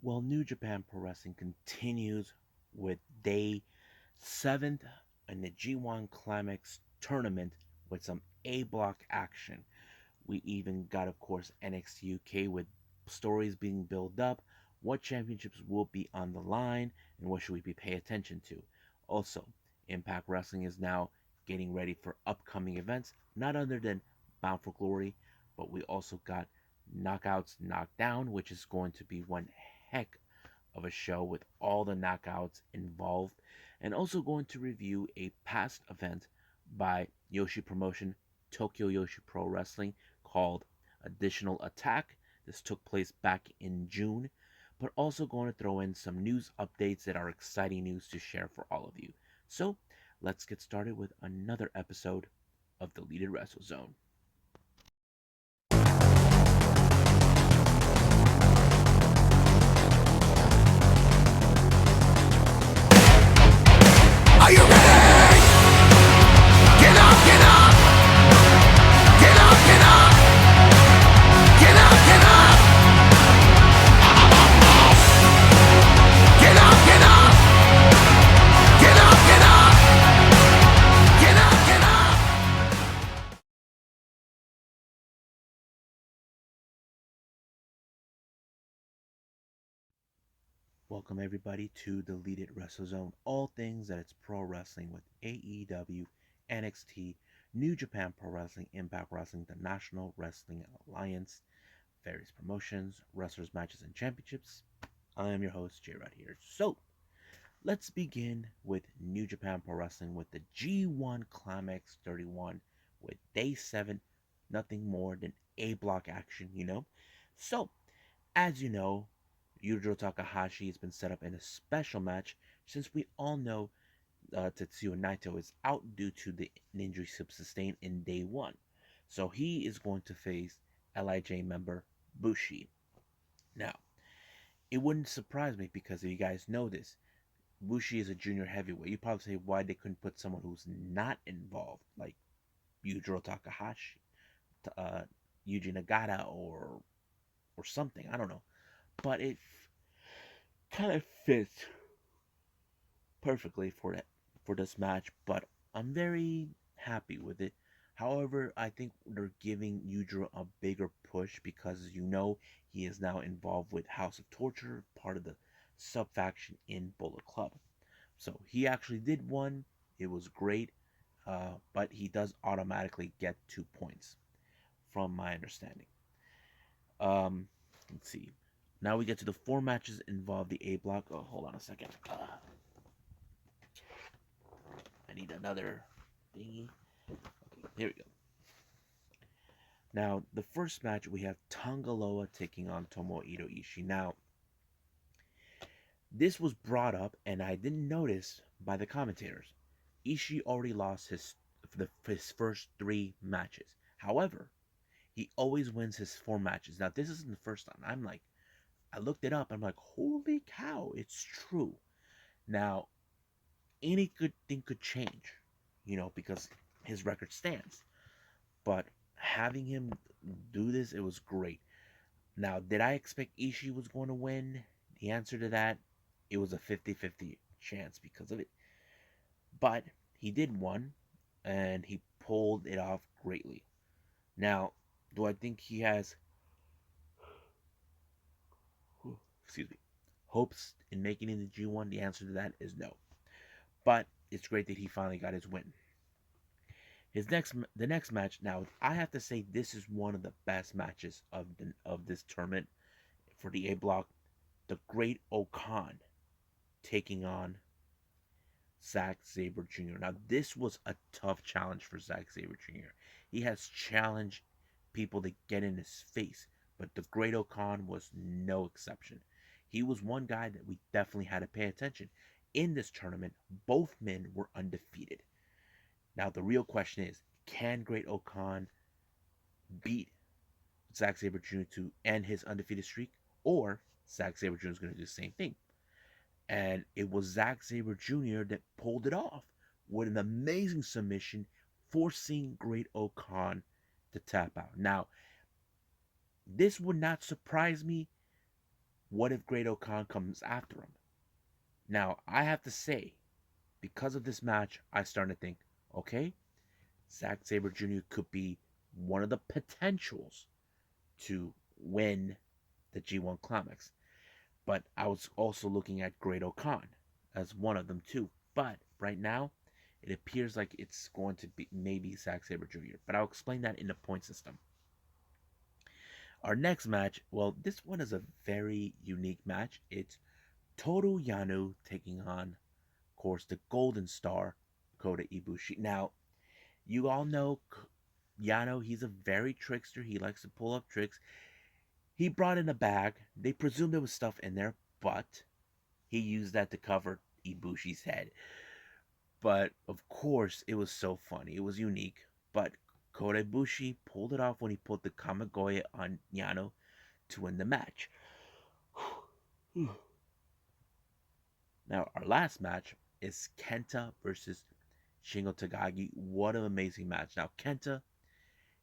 Well, New Japan Pro Wrestling continues with day 7th in the G1 Climax tournament with some A block action. We even got, of course, NXT UK with stories being built up, what championships will be on the line, and what should we be paying attention to. Also, Impact Wrestling is now getting ready for upcoming events, not other than Bound for Glory, but we also got Knockouts Knockdown, which is going to be one heck of a show with all the knockouts involved, and also going to review a past event by Yoshi Promotion, Tokyo Joshi Pro Wrestling, called Additional Attack. This took place back in June, but also going to throw in some news updates that are exciting news to share for all of you. So let's get started with another episode of Deleted Wrestle Zone. Are you ready? Get up, get up. Get up, get up. Get up, get up. Get up, get up. Get up, get up. Get up, get up. Welcome everybody to Deleted Wrestle Zone, all things that it's pro wrestling with AEW, NXT, New Japan Pro Wrestling, Impact Wrestling, the National Wrestling Alliance, various promotions, wrestlers, matches, and championships. I am your host, J Rod here. So, let's begin with New Japan Pro Wrestling with the G1 Climax 31 with Day 7, nothing more than A block action. So, as you know, Yujiro Takahashi has been set up in a special match since we all know Tetsuya Naito is out due to the injury sustained in Day 1. So he is going to face LIJ member Bushi. Now, it wouldn't surprise me because if you guys know this, Bushi is a junior heavyweight. You probably say why they couldn't put someone who's not involved, like Yujiro Takahashi, uh, Yuji Nagata, or something. I don't know, but it kind of fits perfectly for this match. But I'm very happy with it. However, I think they're giving Yujiro a bigger push because, as you know, he is now involved with House of Torture, part of the sub faction in Bullet Club. So he actually did one. It was great, but he does automatically get 2 points, from my understanding. Let's see. Now we get to the 4 matches involve the A block. Oh, hold on a second. I need another thingy. Okay, here we go. Now, the first match, we have Tangaloa taking on Tomohiro Ishii. Now, this was brought up, and I didn't notice by the commentators. Ishii already lost his first 3 matches. However, he always wins his 4 matches. Now, this isn't the first time. I looked it up. I'm like, holy cow, it's true. Now, any good thing could change, because his record stands. But having him do this, it was great. Now, did I expect Ishii was going to win? The answer to that, it was a 50-50 chance because of it. But he did win, and he pulled it off greatly. Now, do I think he has, excuse me, hopes in making it in the G1? The answer to that is no. But it's great that he finally got his win. The next match. Now, I have to say this is one of the best matches of this tournament for the A block. The Great Okan taking on Zack Sabre Jr. Now, this was a tough challenge for Zack Sabre Jr. He has challenged people to get in his face, but the Great Okan was no exception. He was one guy that we definitely had to pay attention. In this tournament, both men were undefeated. Now, the real question is, can Great Okan beat Zack Sabre Jr. to end his undefeated streak? Or Zack Sabre Jr. is going to do the same thing? And it was Zack Sabre Jr. that pulled it off with an amazing submission, forcing Great Okan to tap out. Now, this would not surprise me What if Great Khan comes after him? Now, I have to say, because of this match, I started to think, okay, Zack Sabre Jr. could be one of the potentials to win the G1 Climax. But I was also looking at Great Khan as one of them too. But right now, it appears like it's going to be maybe Zack Sabre Jr. But I'll explain that in the point system. Our next match, well, this one is a very unique match. It's Toru Yano taking on, of course, the Golden Star, Kota Ibushi. Now, you all know Yano, he's a very trickster. He likes to pull up tricks. He brought in a bag. They presumed there was stuff in there, but he used that to cover Ibushi's head. But of course, it was so funny. It was unique. But Kota Ibushi pulled it off when he pulled the Kamigoye on Yano to win the match. Now, our last match is Kenta versus Shingo Takagi. What an amazing match. Now, Kenta,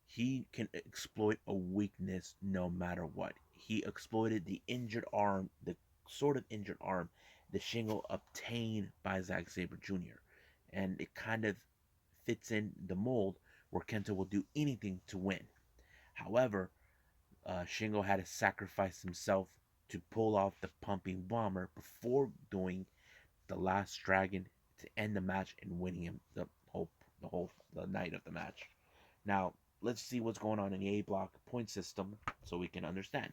he can exploit a weakness no matter what. He exploited the injured arm, the sort of injured arm that Shingo obtained by Zack Sabre Jr. And it kind of fits in the mold where Kenta will do anything to win. However, Shingo had to sacrifice himself to pull off the pumping bomber before doing the last dragon to end the match and winning him the night of the match. Now, let's see what's going on in the A block point system so we can understand.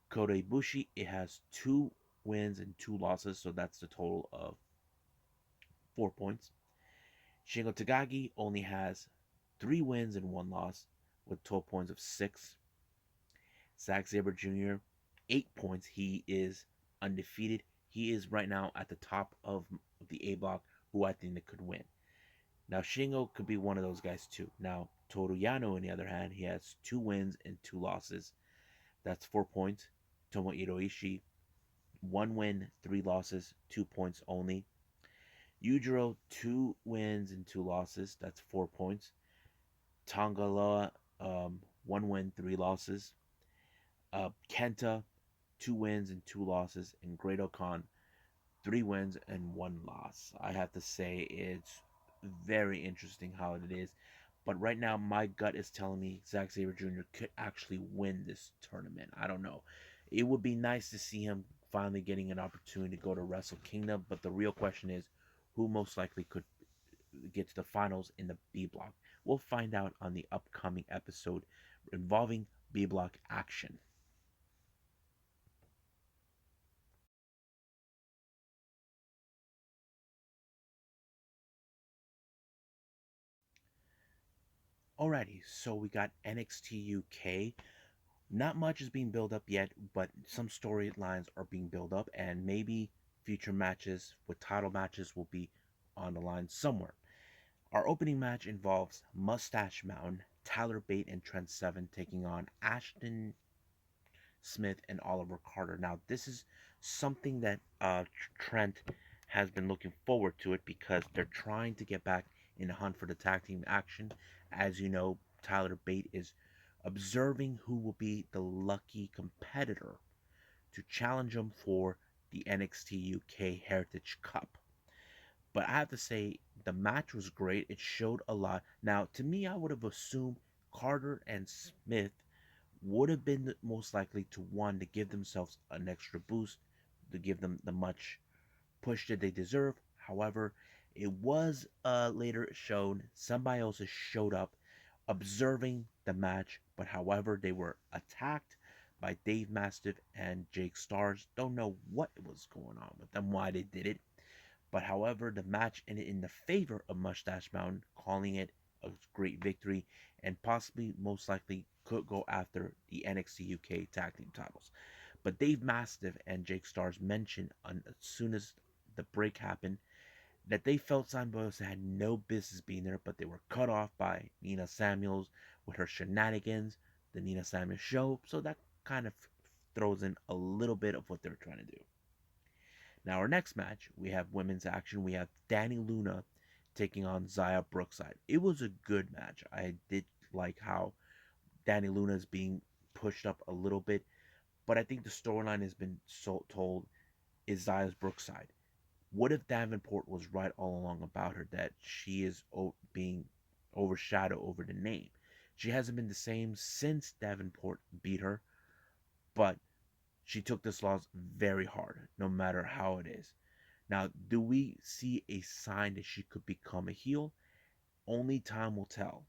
Kota Ibushi, it has 2 wins and 2 losses, so that's the total of 4 points. Shingo Takagi only has 3 wins and 1 loss with 12 points of 6. Zack Sabre Jr., 8 points. He is undefeated. He is right now at the top of the A block, who I think that could win. Now, Shingo could be one of those guys too. Now, Toru Yano, on the other hand, he has 2 wins and 2 losses. That's 4 points. Tomohiro Ishii, 1 win, 3 losses, 2 points only. Yujiro, 2 wins and 2 losses. That's 4 points. Tangaloa, 1 win, 3 losses. Kenta, 2 wins and 2 losses. And Great Khan, 3 wins and 1 loss. I have to say it's very interesting how it is. But right now, my gut is telling me Zack Sabre Jr. could actually win this tournament. I don't know. It would be nice to see him finally getting an opportunity to go to Wrestle Kingdom. But the real question is, who most likely could get to the finals in the B block? We'll find out on the upcoming episode involving B block action. Alrighty, so we got NXT UK. Not much is being built up yet, but some storylines are being built up, and maybe future matches with title matches will be on the line somewhere. Our opening match involves Mustache Mountain, Tyler Bate, and Trent Seven taking on Ashton Smith and Oliver Carter. Now, this is something that Trent has been looking forward to it because they're trying to get back in the hunt for the tag team action. As you know, Tyler Bate is observing who will be the lucky competitor to challenge him for the NXT UK Heritage Cup. But I have to say, the match was great. It showed a lot. Now, to me, I would have assumed Carter and Smith would have been the most likely to one to give themselves an extra boost, to give them the much push that they deserve. However, it was later shown somebody else showed up observing the match, but however, they were attacked by Dave Mastiff and Jake Stars. Don't know what was going on with them, why they did it. But however, the match ended in the favor of Mustache Mountain, calling it a great victory and possibly most likely could go after the NXT UK tag team titles. But Dave Mastiff and Jake Stars mentioned as soon as the break happened that they felt Sanbosa had no business being there, but they were cut off by Nina Samuels with her shenanigans, the Nina Samuels show. So that kind of throws in a little bit of what they're trying to do. Now, our next match, we have women's action. We have Danny Luna taking on Zaya Brookside. It was a good match. I did like how Danny Luna is being pushed up a little bit, But I think the storyline has been so told is Zia's Brookside. What if Davenport was right all along about her, that she is being overshadowed over the name? She hasn't been the same since Davenport beat her, but she took this loss very hard, no matter how it is. Now, do we see a sign that she could become a heel? Only time will tell.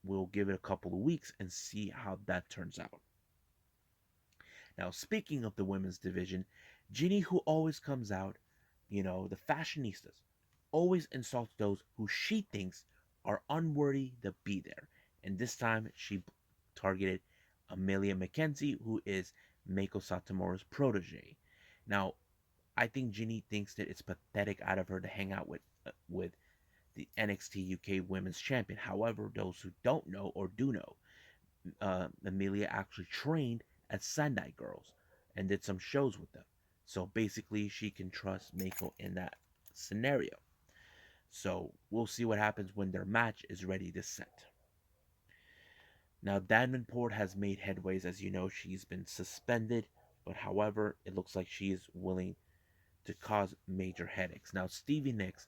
We'll give it a couple of weeks and see how that turns out. Now, speaking of the women's division, Ginny, who always comes out, the fashionistas, always insults those who she thinks are unworthy to be there. And this time she targeted Amelia McKenzie, who is Meiko Satomura's protege. Now, I think Ginny thinks that it's pathetic out of her to hang out with the NXT UK Women's Champion. However, those who don't know or do know, Amelia actually trained at Sendai Girls and did some shows with them. So basically, she can trust Mako in that scenario. So we'll see what happens when their match is ready to set. Now, Davenport has made headways. As you know, she's been suspended, but however, it looks like she is willing to cause major headaches. Now, Stevie Nicks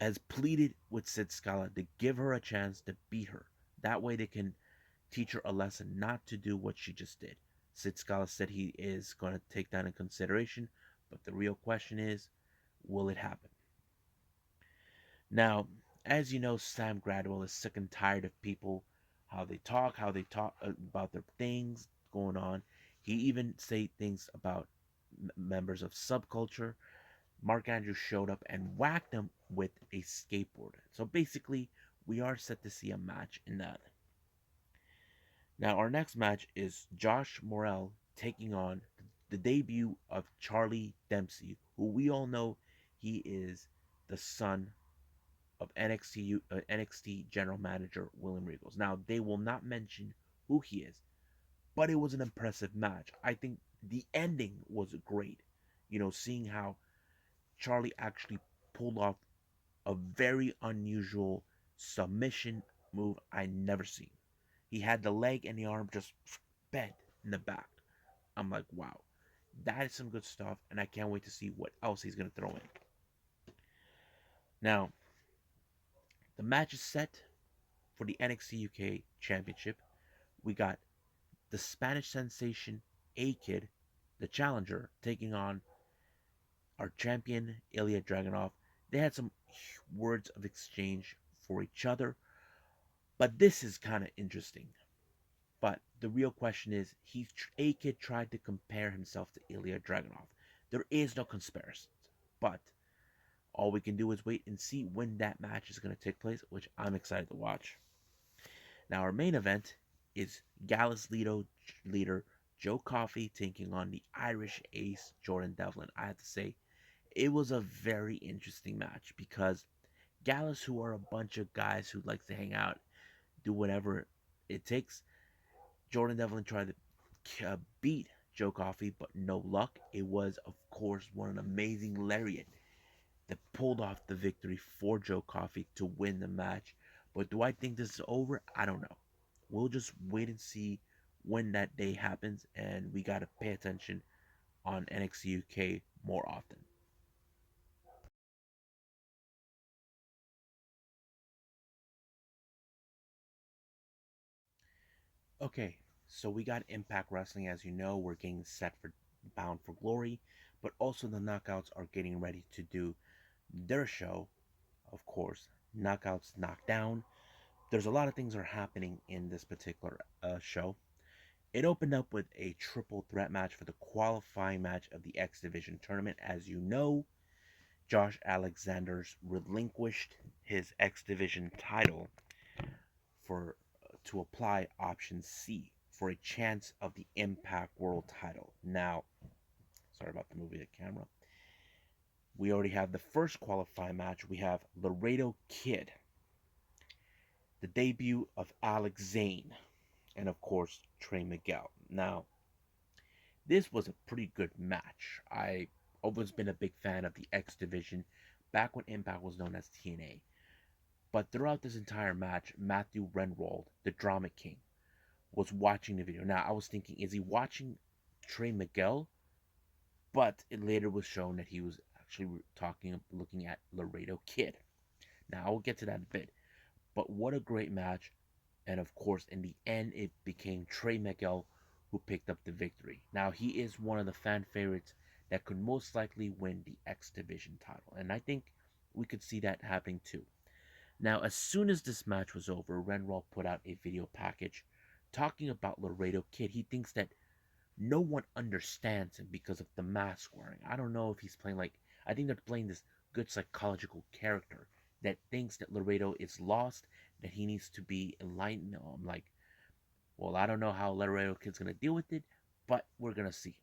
has pleaded with Sid Scala to give her a chance to beat her. That way, they can teach her a lesson not to do what she just did. Sid Scala said he is going to take that in consideration, but the real question is, will it happen? Now, as you know, Sam Gradwell is sick and tired of people, how they talk about their things going on. He even say things about members of subculture. Mark Andrews showed up and whacked him with a skateboard. So basically, we are set to see a match in that. Now, our next match is Josh Morrell taking on the debut of Charlie Dempsey, who we all know he is the son of NXT General Manager William Regals. Now, they will not mention who he is, but it was an impressive match. I think the ending was great. Seeing how Charlie actually pulled off a very unusual submission move I never seen. He had the leg and the arm just bent in the back. I'm like, wow, that is some good stuff, and I can't wait to see what else he's going to throw in. Now, the match is set for the NXT UK Championship. We got the Spanish sensation A Kid, the challenger, taking on our champion Ilya Dragunov. They had some words of exchange for each other, but this is kind of interesting. But the real question is, A Kid tried to compare himself to Ilya Dragunov. There is no comparison, but all we can do is wait and see when that match is going to take place, which I'm excited to watch. Now, our main event is Gallus leader Joe Coffey taking on the Irish ace Jordan Devlin. I have to say, it was a very interesting match because Gallus, who are a bunch of guys who like to hang out, do whatever it takes. Jordan Devlin tried to beat Joe Coffey, but no luck. It was, of course, an amazing lariat that pulled off the victory for Joe Coffey to win the match. But do I think this is over? I don't know. We'll just wait and see when that day happens, and we got to pay attention on NXT UK more often. Okay, so we got Impact Wrestling. As you know, we're getting set for Bound for Glory, but also the Knockouts are getting ready to do their show. Of course, Knockouts Knockdown. There's a lot of things are happening in this particular show. It opened up with a triple threat match for the qualifying match of the X Division tournament. As you know, Josh Alexander's relinquished his X Division title for to apply option C for a chance of the Impact World title. Now, sorry about the movie, the camera. We already have the first qualifying match. We have Laredo Kid, the debut of Alex Zane, and of course Trey Miguel. Now, this was a pretty good match. I always been a big fan of the X Division back when Impact was known as TNA. But throughout this entire match, Matthew Renwald, the Drama King, was watching the video. Now, I was thinking, is he watching Trey Miguel, but it later was shown that he was actually looking at Laredo Kid. Now, I will get to that in a bit. But what a great match. And of course, in the end, it became Trey Miguel who picked up the victory. Now, he is one of the fan favorites that could most likely win the X Division title. And I think we could see that happening too. Now, as soon as this match was over, Renwall put out a video package talking about Laredo Kid. He thinks that no one understands him because of the mask wearing. I don't know if he's playing like, I think they're playing this good psychological character that thinks that Laredo is lost, that he needs to be enlightened. I'm like, well, I don't know how Laredo Kid's gonna deal with it, but we're gonna see.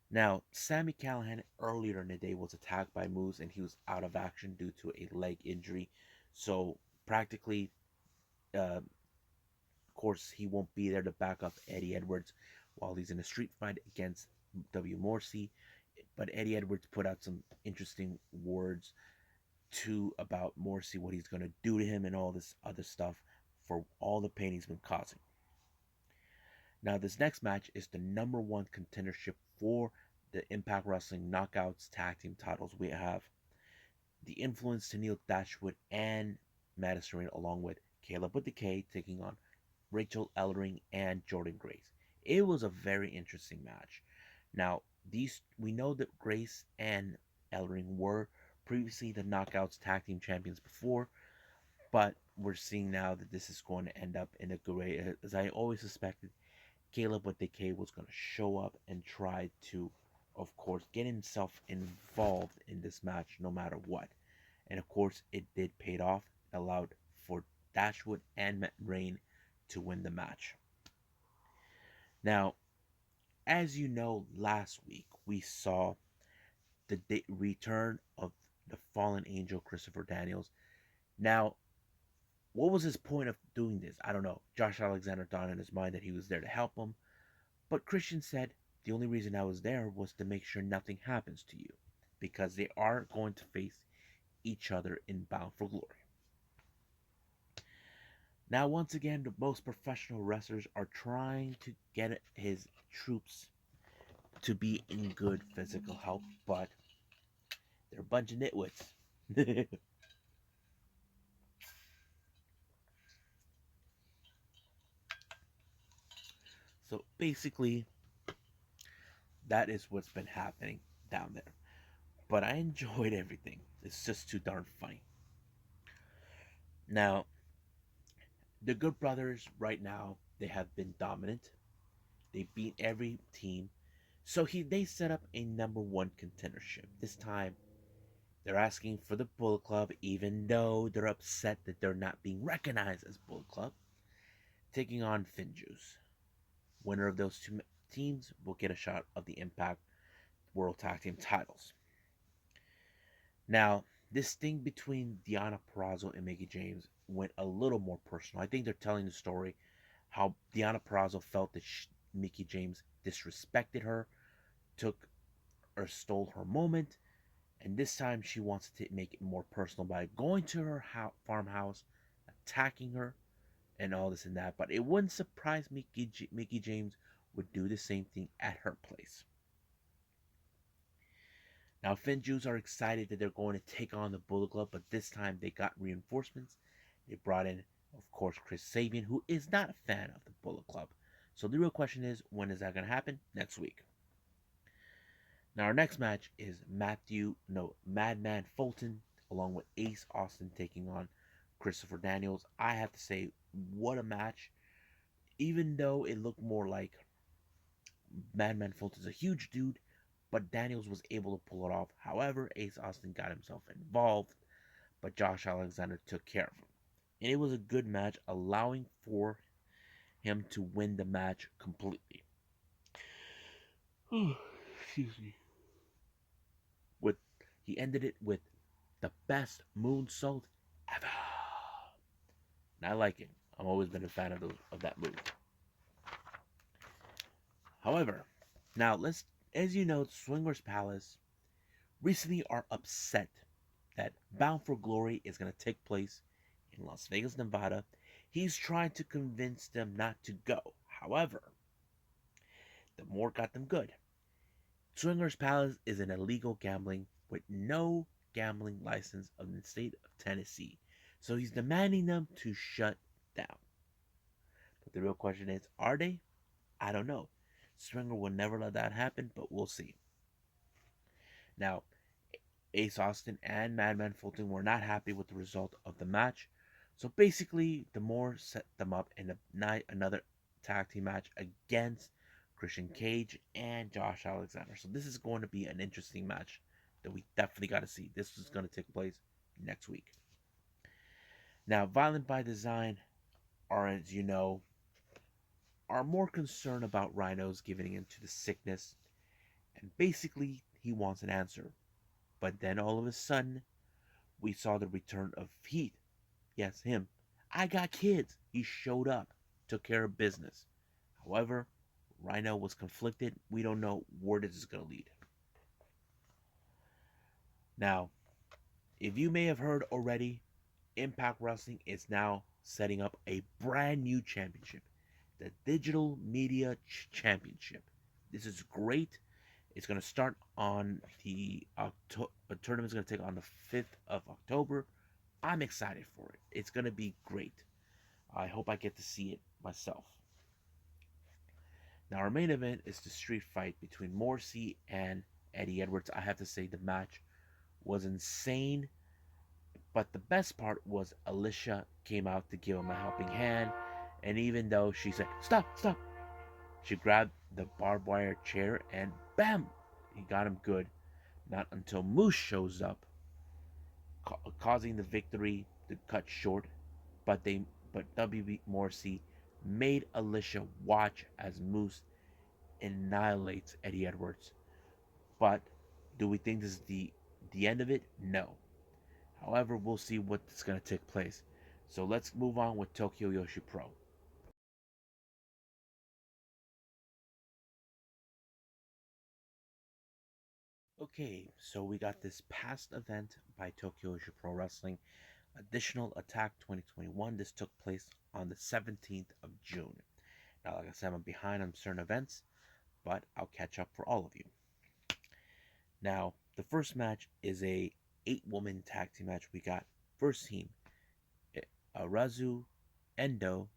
Now, Sammy Callahan earlier in the day was attacked by Moose and he was out of action due to a leg injury. So practically, of course, he won't be there to back up Eddie Edwards while he's in a street fight against W. Morrissey. But Eddie Edwards put out some interesting words too about Morrissey, what he's going to do to him, and all this other stuff for all the pain he's been causing. Now, this next match is the number one contendership for the Impact Wrestling Knockouts Tag Team titles. We have the Influence Tennille Dashwood and Madison Rayne, along with Caleb with the K, taking on Rachel Ellering and Jordan Grace. It was a very interesting match. Now, these we know that Grace and Ellering were previously the Knockouts Tag Team Champions before, but we're seeing now that this is going to end up in a good way. As I always suspected, Caleb with the K was going to show up and try to, of course, get himself involved in this match no matter what. And of course, it did pay off, allowed for Dashwood and Rain to win the match. Now, as you know, last week we saw the return of the fallen angel Christopher Daniels. Now, what was his point of doing this? I don't know. Josh Alexander thought in his mind that he was there to help him, but Christian said the only reason I was there was to make sure nothing happens to you, because they are going to face each other in Bound for Glory. Now, once again, the most professional wrestlers are trying to get his troops to be in good physical health, but they're a bunch of nitwits. So basically, that is what's been happening down there. But I enjoyed everything. It's just too darn funny. Now, the Good Brothers right now, they have been dominant. They beat every team. So they set up a number one contendership. This time, they're asking for the Bullet Club, even though they're upset that they're not being recognized as Bullet Club, taking on Finjuice. Winner of those two teams will get a shot of the Impact World Tag Team titles. Now, this thing between Deonna Purrazzo and Mickie James went a little more personal. I think they're telling the story how Deonna Purrazzo felt that Mickie James disrespected her, took or stole her moment, and this time she wants to make it more personal by going to her farmhouse, attacking her, and all this and that. But it wouldn't surprise Mickie James would do the same thing at her place. Now, Finjuice are excited that they're going to take on the Bullet Club, but this time they got reinforcements. They brought in, of course, Chris Sabian, who is not a fan of the Bullet Club. So the real question is, when is that going to happen? Next week. Now, our next match is Madman Fulton, along with Ace Austin taking on Christopher Daniels. I have to say, what a match. Even though it looked more like Madman Fulton's a huge dude, but Daniels was able to pull it off. However, Ace Austin got himself involved, but Josh Alexander took care of him. And it was a good match, allowing for him to win the match completely. Excuse me. With he ended it with the best moonsault ever. And I like it. I've always been a fan of that move. However, now as you know, Swingers Palace recently are upset that Bound for Glory is going to take place in Las Vegas, Nevada. He's trying to convince them not to go. However, the more got them good. Swingers Palace is an illegal gambling with no gambling license of the state of Tennessee. So he's demanding them to shut down. But the real question is, are they? I don't know. Swinger will never let that happen, but we'll see. Now, Ace Austin and Madman Fulton were not happy with the result of the match. So basically, the more set them up in another tag team match against Christian Cage and Josh Alexander. So this is going to be an interesting match that we definitely got to see. This is going to take place next week. Now, Violent by Design are, as you know, are more concerned about Rhino's giving into the sickness, and basically he wants an answer. But then all of a sudden, we saw the return of Heat. Yes, him. I got kids. He showed up, took care of business. However, Rhino was conflicted. We don't know where this is going to lead. Now, if you may have heard already, Impact Wrestling is now setting up a brand new championship, the Digital Media Championship. This is great. It's going to start on the tournament is going to take on the 5th of October. I'm excited for it. It's going to be great. I hope I get to see it myself. Now, our main event is the street fight between Morrissey and Eddie Edwards. I have to say, the match was insane, but the best part was Alicia came out to give him a helping hand, and even though she said, "Stop, stop," she grabbed the barbed wire chair and bam! He got him good. Not until Moose shows up, causing the victory to cut short. But WB Morrissey made Alicia watch as Moose annihilates Eddie Edwards. But do we think this is the end of it? No. However, we'll see what's going to take place. So let's move on with Tokyo Joshi Pro. Okay, so we got this past event by Tokyo Joshi Pro Wrestling, Additional Attack 2021. This took place on the 17th of June. Now, like I said, I'm behind on certain events, but I'll catch up for all of you. Now, the first match is a 8-woman tag team match. We got first team Arazu Endo,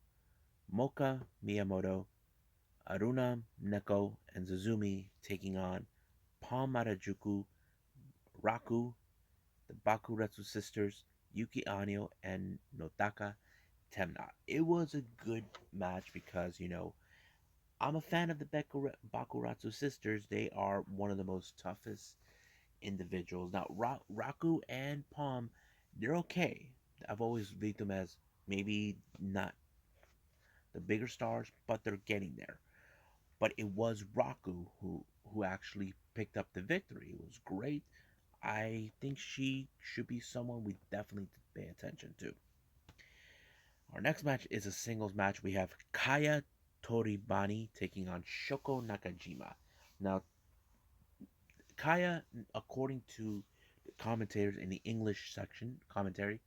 Moka Miyamoto, Aruna Neko, and Zuzumi taking on Pom Marajuku, Raku, the Bakuretsu sisters, Yuki Anio, and Notaka Temna. It was a good match because, I'm a fan of the Bakuretsu sisters. They are one of the most toughest individuals. Now, Raku and Palm, they're okay. I've always viewed them as maybe not the bigger stars, but they're getting there. But it was Raku who actually picked up the victory. It was great. I think she should be someone we definitely pay attention to. Our next match is a singles match. We have Kaya Toribani taking on Shoko Nakajima. Now, Kaya, according to the commentators in the English section commentary,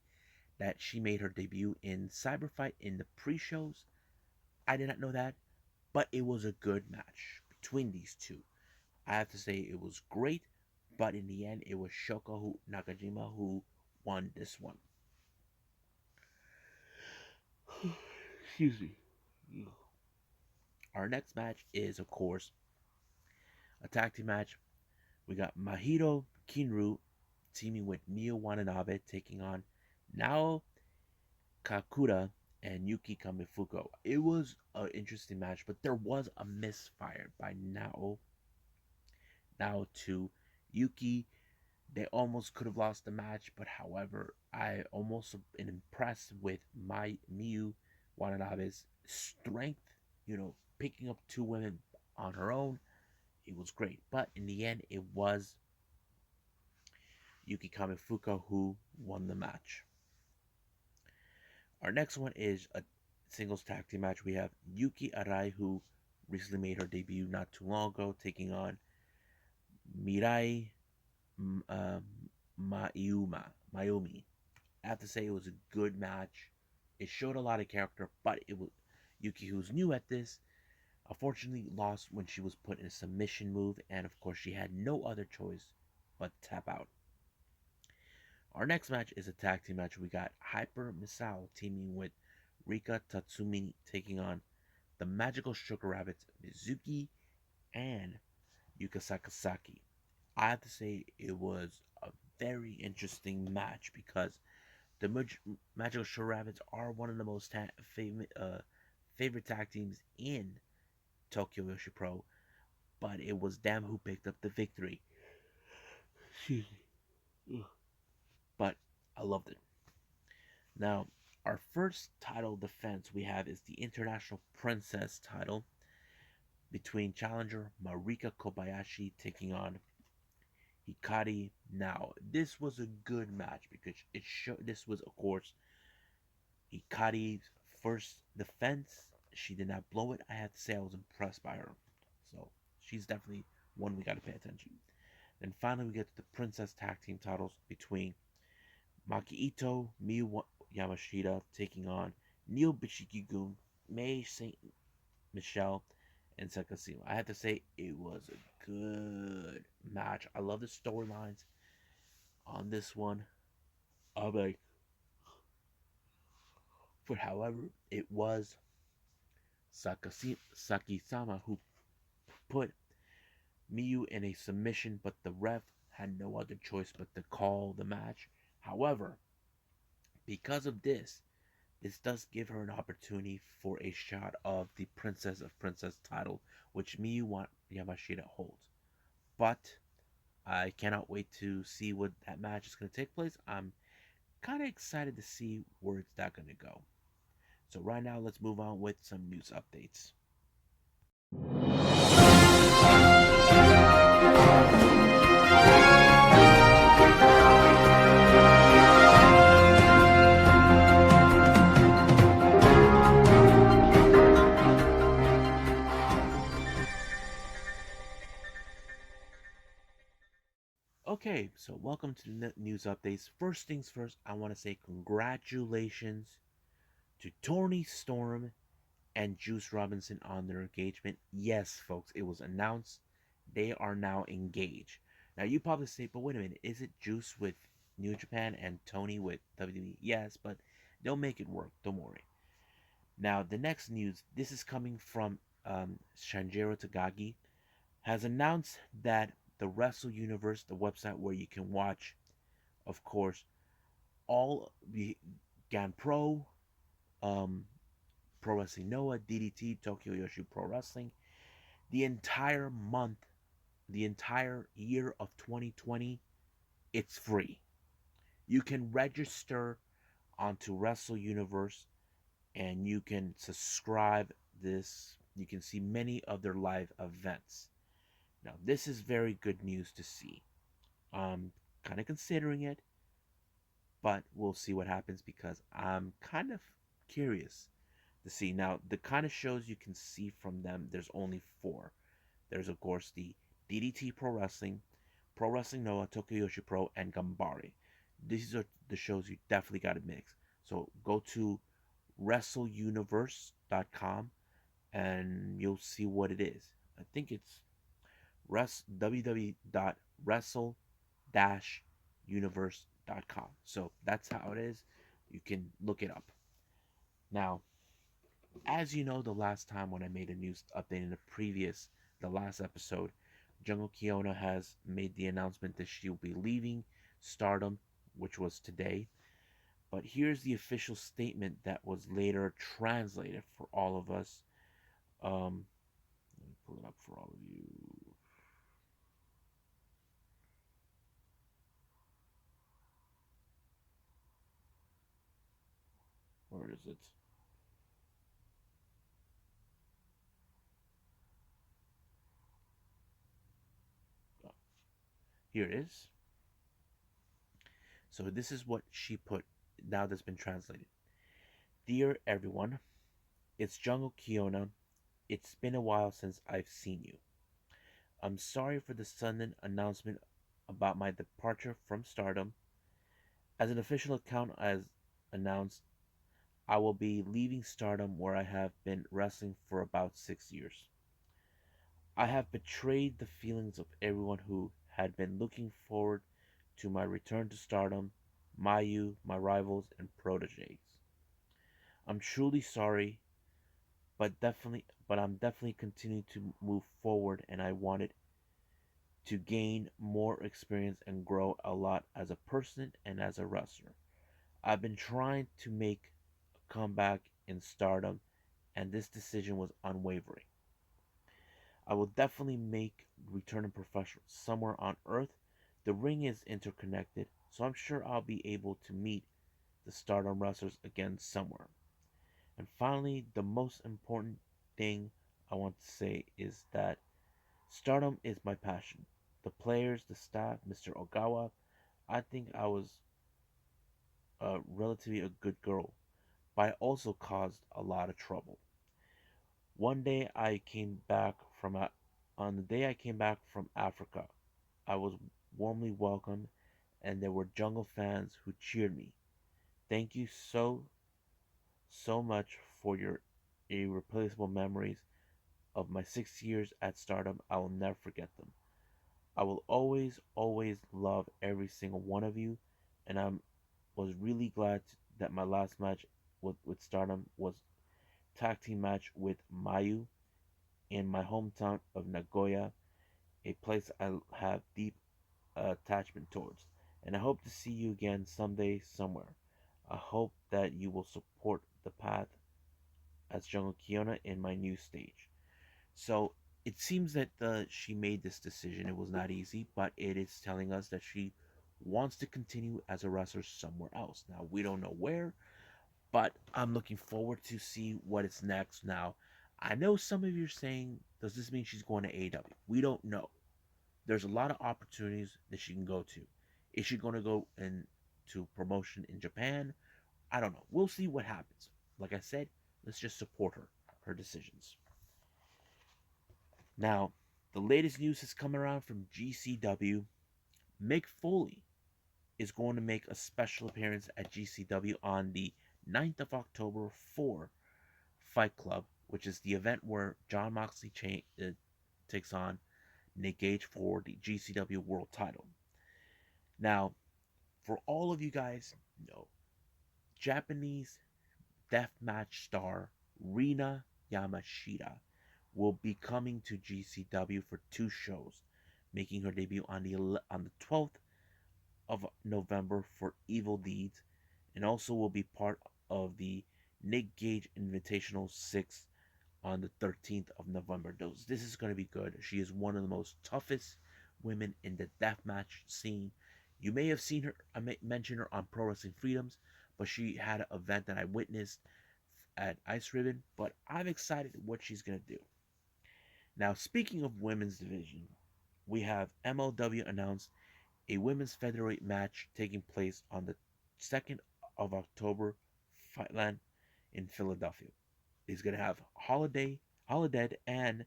that she made her debut in Cyberfight in the pre-shows. I did not know that, but it was a good match between these two. I have to say it was great, but in the end, it was Shoko Nakajima who won this one. Excuse me. Our next match is, of course, a tag team match. We got Mahito Kinru teaming with Mio Watanabe taking on Nao Kakura and Yuki Kamifuko. It was an interesting match, but there was a misfire by Now to Yuki. They almost could have lost the match, but however, I almost been impressed with my Miyu Watanabe's strength. Picking up 2 women on her own, it was great. But in the end, it was Yuki Kamifuka who won the match. Our next one is a singles tag team match. We have Yuki Arai, who recently made her debut not too long ago, taking on Mirai uh, Mayumi. I have to say it was a good match. It showed a lot of character, but it was Yuki, who's new at this. Unfortunately, lost when she was put in a submission move, and of course, she had no other choice but tap out. Our next match is a tag team match. We got Hyper Misao teaming with Rika Tatsumi taking on the Magical Sugar Rabbits, Mizuki and Yuka Sakazaki. I have to say it was a very interesting match because the Magical Sugar Rabbits are one of the most favorite tag teams in Tokyo Joshi Pro, but it was them who picked up the victory. Excuse me. But I loved it. Now, our first title defense we have is the International Princess title between challenger Marika Kobayashi taking on Hikari. Now, this was a good match because it showed this was, of course, Hikari's first defense. She did not blow it. I have to say I was impressed by her. So she's definitely one we got to pay attention. Then finally, we get to the Princess Tag Team titles between Maki Ito, Miyu Yamashita taking on Neil Bichikigun, May St. Michelle, and Sekasima. I have to say it was a good match. I love the storylines on this one. I'm like, but however, it was Saki-sama who put Miyu in a submission, but the ref had no other choice but to call the match. However, because of this does give her an opportunity for a shot of the Princess of Princess title, which Miyu Yamashita holds. But I cannot wait to see what that match is going to take place. I'm kind of excited to see where it's that going to go. So right now, let's move on with some news updates. Okay, so welcome to the news updates. First things first, I want to say congratulations to Tony Storm and Juice Robinson on their engagement. Yes, folks, it was announced they are now engaged. Now you probably say, but wait a minute, is it Juice with New Japan and Tony with WWE? Yes, but they'll make it work. Don't worry. Now the next news. This is coming from Shanjiro Tagagi has announced that the Wrestle Universe, the website where you can watch, of course, all the Gan Pro, um, Pro Wrestling Noah, DDT, Tokyo Joshi Pro Wrestling, the entire month, the entire year of 2020, it's free. You can register onto Wrestle Universe and you can subscribe this. You can see many of their live events. Now, this is very good news to see. I'm kind of considering it, but we'll see what happens because I'm kind of curious to see. Now, the kind of shows you can see from them, there's only four. There's, of course, the DDT Pro Wrestling Noah, Tokyo Joshi Pro, and Gambari. These are the shows you definitely got to mix. So go to WrestleUniverse.com and you'll see what it is. I think it's www.wrestle-universe.com. So that's how it is. You can look it up. Now, as you know, the last time when I made a news update in the last episode, Jungle Kiona has made the announcement that she will be leaving Stardom, which was today. But here's the official statement that was later translated for all of us. Let me pull it up for all of you. Where is it? Oh, here it is. So this is what she put now that's been translated. Dear everyone, it's Jungle Kiona. It's been a while since I've seen you. I'm sorry for the sudden announcement about my departure from Stardom. As an official account has announced, I will be leaving Stardom where I have been wrestling for about 6 years. I have betrayed the feelings of everyone who had been looking forward to my return to stardom, Mayu, my rivals, and proteges. I'm truly sorry, but I'm definitely continuing to move forward, and I wanted to gain more experience and grow a lot as a person and as a wrestler. I've been trying to make a comeback in stardom, and this decision was unwavering. I will definitely make returning professional somewhere on Earth. The ring is interconnected, so I'm sure I'll be able to meet the stardom wrestlers again somewhere. And finally, the most important thing I want to say is that stardom is my passion. The players, the staff, Mr. Ogawa, I think I was relatively a good girl, but I also caused a lot of trouble. One day I came back from a, On the day I came back from Africa, I was warmly welcomed, and there were jungle fans who cheered me. Thank you so much for your irreplaceable memories of my 6 years at Stardom. I will never forget them. I will always love every single one of you, and I was really glad that my last match with Stardom was tag team match with Mayu in my hometown of Nagoya, a place I have deep attachment towards. And I hope to see you again someday, somewhere. I hope that you will support the path as Jungle Kiona in my new stage. So it seems that she made this decision. It was not easy, but it is telling us that she wants to continue as a wrestler somewhere else. Now we don't know where, but I'm looking forward to see what is next. Now, I know some of you are saying, does this mean she's going to AEW? We don't know. There's a lot of opportunities that she can go to. Is she going to go into promotion in Japan? I don't know. We'll see what happens. Like I said, let's just support her decisions. Now, the latest news has come around from GCW. Mick Foley is going to make a special appearance at GCW on the 9th of October for Fight Club, which is the event where John Moxley takes on Nick Gage for the GCW World Title. Now, for all of you guys know, Japanese deathmatch star Rina Yamashita will be coming to GCW for two shows, making her debut on the 12th of November for Evil Deeds, and also will be part of the Nick Gage Invitational 6 on the 13th of November. This is going to be good. She is one of the most toughest women in the deathmatch scene. You may have seen her, I may mention her on Pro Wrestling Freedoms, but she had an event that I witnessed at Ice Ribbon. But I'm excited what she's going to do. Now, speaking of women's division, we have MLW announced a women's featherweight match taking place on the 2nd of October, Fightland in Philadelphia. He's going to have Holiday, and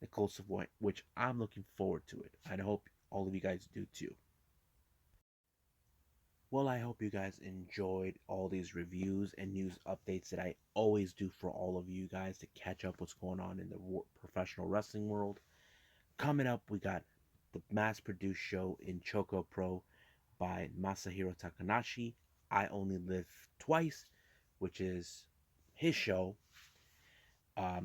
Nicole Savoy, which I'm looking forward to it. I hope all of you guys do too. Well, I hope you guys enjoyed all these reviews and news updates that I always do for all of you guys to catch up what's going on in the professional wrestling world. Coming up, we got the mass-produced show in Choco Pro by Masahiro Takanashi. I Only Live Twice, which is his show.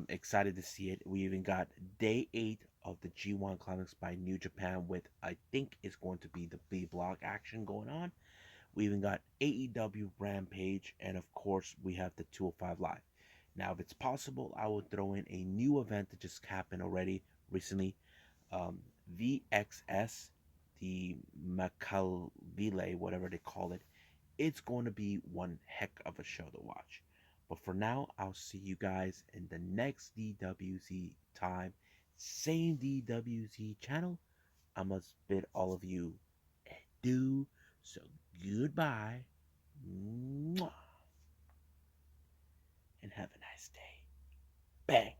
Excited to see it. We even got day 8 of the G1 Climax by New Japan with, I think, is going to be the B block action going on. We even got AEW Rampage, and of course, we have the 205 Live. Now, if it's possible, I will throw in a new event that just happened already recently. VXS, the Macalvile, whatever they call it. It's going to be one heck of a show to watch. But for now, I'll see you guys in the next DWZ time. Same DWZ channel. I must bid all of you adieu. So goodbye. Mwah. And have a nice day. Bang.